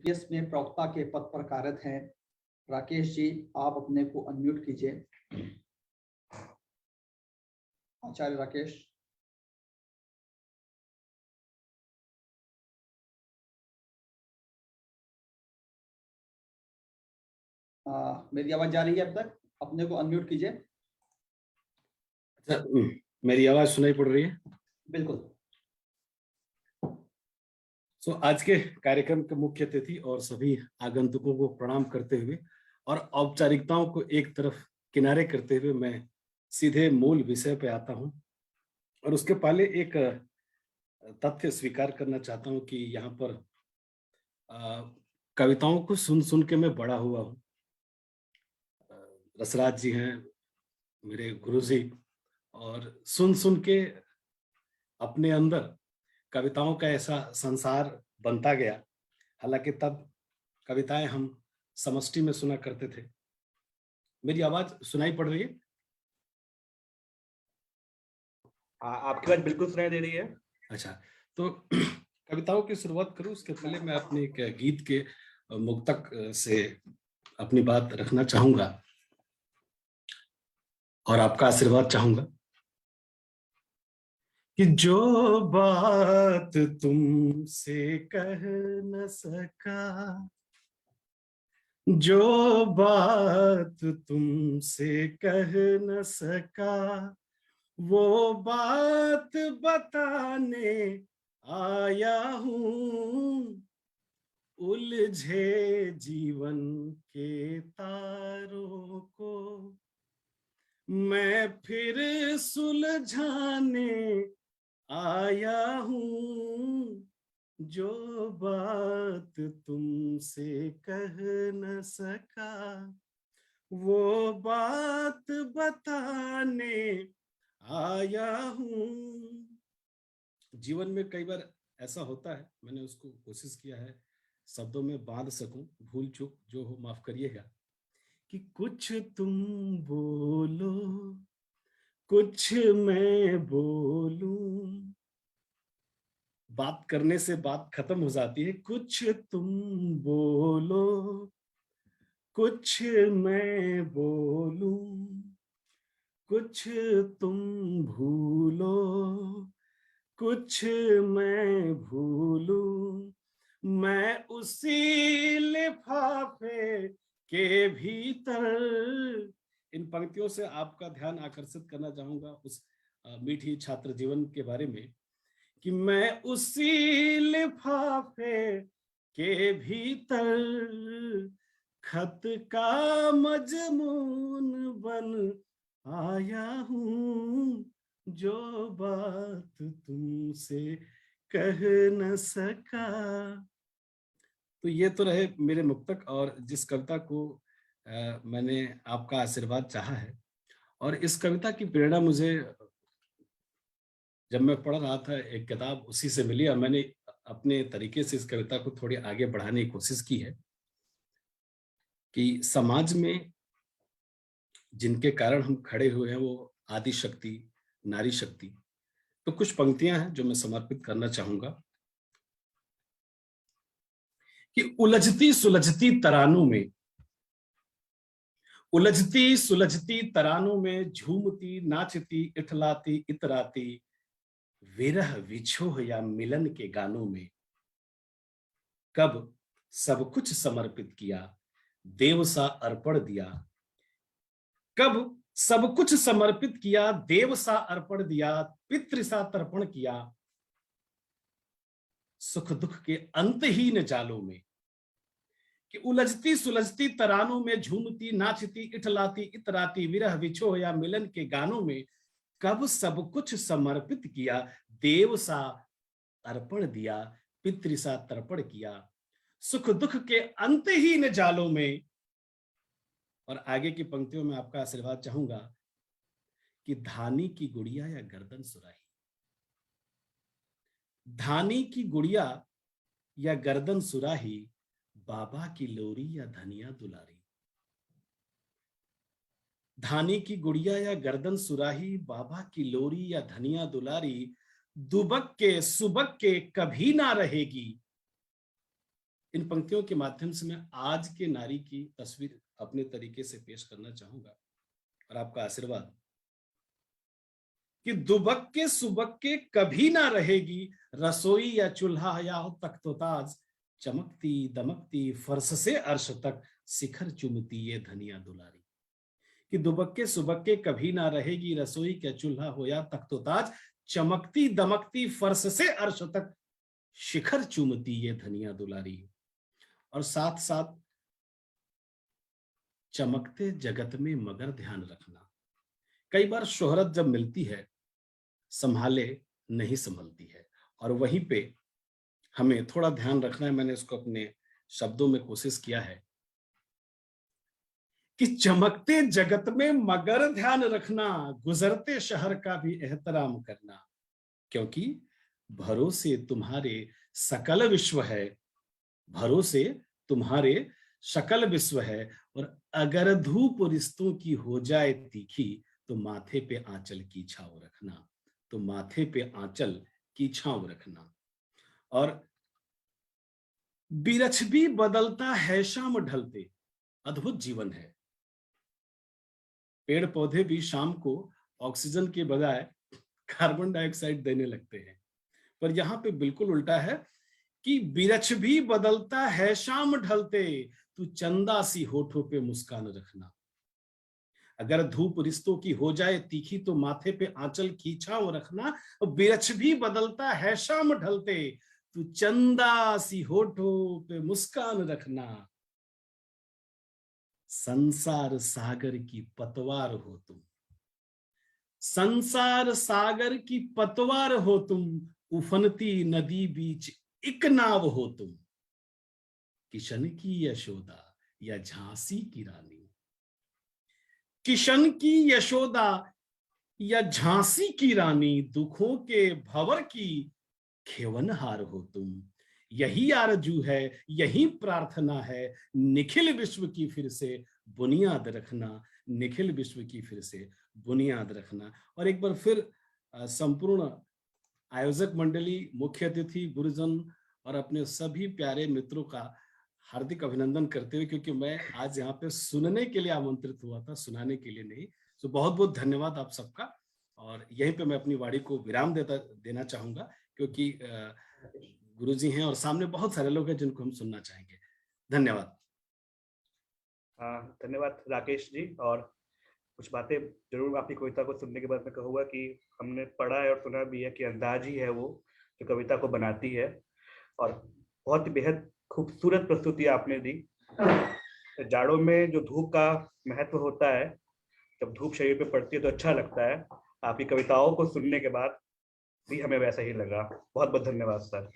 UPS में प्रवक्ता के पद पर कार्यरत हैं। राकेश जी, आप अपने को अनम्यूट कीजिए। आचार्य राकेश। मेरी आवाज जा रही है अब तक? अपने को अनम्यूट कीजिए। अच्छा, मेरी आवाज सुनाई पड़ रही है? बिल्कुल। आज के कार्यक्रम के मुख्य अतिथि और सभी आगंतुकों को प्रणाम करते हुए और औपचारिकताओं को एक तरफ किनारे करते हुए मैं सीधे मूल विषय पे आता हूं। और उसके पहले एक तथ्य स्वीकार करना चाहता हूं कि यहाँ पर कविताओं को सुन सुन के मैं बड़ा हुआ हूँ। रसराज जी हैं मेरे गुरुजी, और सुन सुन के अपने अंदर कविताओं का ऐसा संसार बनता गया। हालांकि तब कविताएं हम समष्टि में सुना करते थे। मेरी आवाज सुनाई पड़ रही है? आपकी बात बिल्कुल सुनाई दे रही है। अच्छा, तो कविताओं की शुरुआत करूं उसके पहले मैं अपने एक गीत के मुक्तक से अपनी बात रखना चाहूंगा और आपका आशीर्वाद चाहूंगा कि जो बात तुमसे कह न सका, जो बात तुमसे कह न सका, वो बात बताने आया हूँ। उलझे जीवन के तारों को मैं फिर सुलझाने आया हूँ। जो बात तुमसे कह न सका, वो बात बताने आया हूँ। जीवन में कई बार ऐसा होता है, मैंने उसको कोशिश किया है शब्दों में बांध सकूं, भूल चूक जो हो माफ करिएगा, कि कुछ तुम बोलो कुछ मैं बोलूं। बात करने से बात खत्म हो जाती है। कुछ तुम बोलो कुछ मैं बोलूं, कुछ तुम भूलो कुछ मैं भूलूं। मैं उसी लिफाफे के भीतर, इन पंक्तियों से आपका ध्यान आकर्षित करना चाहूंगा उस मीठी छात्र जीवन के बारे में, कि मैं उसी लिफाफे के भीतर खत का मजमून बन आया हूँ। जो बात तुमसे कह न सका। तो ये तो रहे मेरे मुक्तक, और जिस कविता को मैंने आपका आशीर्वाद चाहा है, और इस कविता की प्रेरणा मुझे जब मैं पढ़ रहा था एक किताब उसी से मिली, और मैंने अपने तरीके से इस कविता को थोड़ी आगे बढ़ाने की कोशिश की है कि समाज में जिनके कारण हम खड़े हुए हैं वो आदि शक्ति, नारी शक्ति। तो कुछ पंक्तियां हैं जो मैं समर्पित करना चाहूंगा कि उलझती सुलझती तरानों में, उलझती सुलझती तरानों में झूमती नाचती इठलाती इतराती विरह विछोह या मिलन के गानों में, कब सब कुछ समर्पित किया देव सा अर्पण दिया, कब सब कुछ समर्पित किया देव सा अर्पण दिया, पितृ सा तर्पण किया सुख दुख के अंतहीन जालों में। कि उलझती सुलझती तरानों में झूमती नाचती इठलाती इतराती विरह विछोह या मिलन के गानों में, कब सब कुछ समर्पित किया देव सा अर्पण दिया, पितृ सा तर्पण किया सुख दुख के अंतहीन जालों में। और आगे की पंक्तियों में आपका आशीर्वाद चाहूंगा कि धानी की गुड़िया या गर्दन सुराही, धानी की गुड़िया या गर्दन सुराही, बाबा की लोरी या धनिया दुलारी। धानी की गुड़िया या गर्दन सुराही, बाबा की लोरी या धनिया दुलारी, दुबक के सुबक के कभी ना रहेगी, इन पंक्तियों के माध्यम से मैं आज के नारी की तस्वीर अपने तरीके से पेश करना चाहूंगा और आपका आशीर्वाद कि दुबक्के सुबक्के कभी ना रहेगी रसोई या चूल्हा या हो तख्तोताज, चमकती दमकती फर्श से अर्श तक शिखर चुमती ये धनिया दुलारी। कि दुबक्के सुबक्के कभी ना रहेगी रसोई क्या चूल्हा हो या तख्तोताज, चमकती दमकती फर्श से अर्श तक शिखर चुमती ये धनिया दुलारी। और साथ साथ चमकते जगत में मगर ध्यान रखना। कई बार शोहरत जब मिलती है संभाले नहीं संभलती है, और वहीं पे हमें थोड़ा ध्यान रखना है। मैंने इसको अपने शब्दों में कोशिश किया है कि चमकते जगत में मगर ध्यान रखना, गुजरते शहर का भी एहतराम करना, क्योंकि भरोसे तुम्हारे सकल विश्व है, भरोसे तुम्हारे सकल विश्व है। और अगर धूप रिश्तों की हो जाए तीखी तो माथे पे आंचल की छाव रखना, तो माथे पे आंचल की छाव रखना। और बिरछ भी बदलता है शाम ढलते, अद्भुत जीवन है। पेड़ पौधे भी शाम को ऑक्सीजन के बजाय कार्बन डाइऑक्साइड देने लगते हैं, पर यहां पे बिल्कुल उल्टा है कि बिरछ भी बदलता है शाम ढलते, तू चंदा सी होठों पे मुस्कान रखना। अगर धूप रिश्तों की हो जाए तीखी तो माथे पे आंचल की छाव रखना। बिरछ भी बदलता है शाम ढलते, तू चंदा सी होठों पे मुस्कान रखना। संसार सागर की पतवार हो तुम, संसार सागर की पतवार हो तुम, उफनती नदी बीच एक नाव हो तुम। किशन की यशोदा या झांसी की रानी, किशन की यशोदा या झांसी की रानी, दुखों के भंवर की खेवनहार हो तुम। यही आरजू है, यही प्रार्थना है, निखिल विश्व की फिर से बुनियाद रखना, निखिल विश्व की फिर से बुनियाद रखना। और एक बार फिर संपूर्ण आयोजक मंडली, मुख्य अतिथि, गुरुजन और अपने सभी प्यारे मित्रों का हार्दिक अभिनंदन करते हुए, क्योंकि मैं आज यहाँ पे सुनने के लिए आमंत्रित हुआ था, सुनाने के लिए नहीं। तो बहुत बहुत धन्यवाद आप सबका। और यहीं पे मैं अपनी वाणी को विराम देना चाहूंगा, क्योंकि गुरुजी हैं और सामने बहुत सारे लोग हैं जिनको हम सुनना चाहेंगे। धन्यवाद। धन्यवाद राकेश जी। और कुछ बातें जरूर आपकी कविता को सुनने के बाद मैं कहूँगा कि हमने पढ़ा है और सुना भी है कि अंदाज ही है वो जो कविता को बनाती है। और बहुत ही बेहद खूबसूरत प्रस्तुति आपने दी। जाड़ों में जो धूप का महत्व होता है, जब धूप शरीर पे पड़ती है तो अच्छा लगता है। आपकी कविताओं को सुनने के बाद भी हमें वैसा ही लगा। बहुत बहुत धन्यवाद सर।